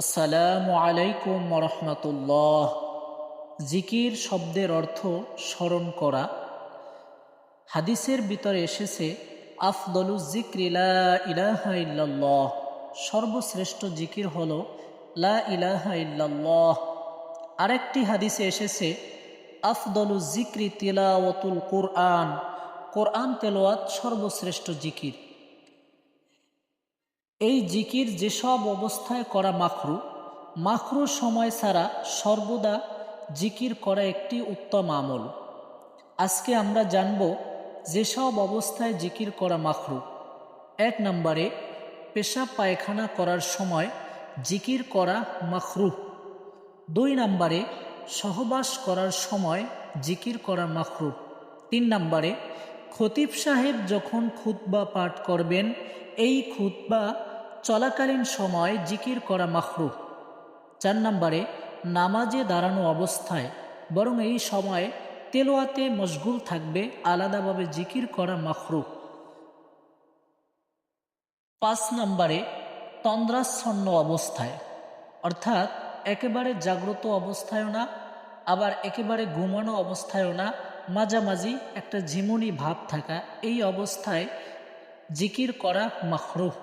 আসসালামু আলাইকুম রহমতুল্লাহ। জিকির শব্দের অর্থ স্মরণ করা। হাদিসের ভিতরে এসেছে আফদলুজ যিকরি লা ইলাহা ইল্লাল্লাহ, সর্বশ্রেষ্ঠ জিকির হলো লা ইলাহা ইল্লাল্লাহ। আরেকটি হাদিসে এসেছে আফদলুজ যিকরি তিলাওয়াতুল কুরআন, কোরআন তেলাওয়াত সর্বশ্রেষ্ঠ জিকির। এই জিকির যেসব অবস্থায় করা মাকরু, মাকরু সময় ছাড়া সর্বদা জিকির করা একটি উত্তম আমল। আজকে আমরা জানব যেসব অবস্থায় জিকির করা মাকরু। 1 নম্বরে পেশাব পায়খানা করার সময় জিকির করা মাকরু। 2 নম্বরে সহবাস করার সময় জিকির করা মাকরু। 3 নম্বরে খতিব সাহেব যখন খুতবা পাঠ করবেন এই খুতবা চলাকালীন সময় জিকির করা মাকরুহ। 4 নম্বরে নামাজে দাঁড়ানো অবস্থায়, বরং এই সময় তেলাওয়াতে মশগুল থাকবে, আলাদাভাবে জিকির করা মাকরুহ। 5 নম্বরে তন্দ্রাচ্ছন্ন অবস্থায়, অর্থাৎ একেবারে জাগ্রত অবস্থায়ও না, আবার একেবারে ঘুমানো অবস্থায়ও না, মাঝামাঝি একটা ঝিমুনি ভাব থাকা, এই অবস্থায় জিকির করা মাকরুহ।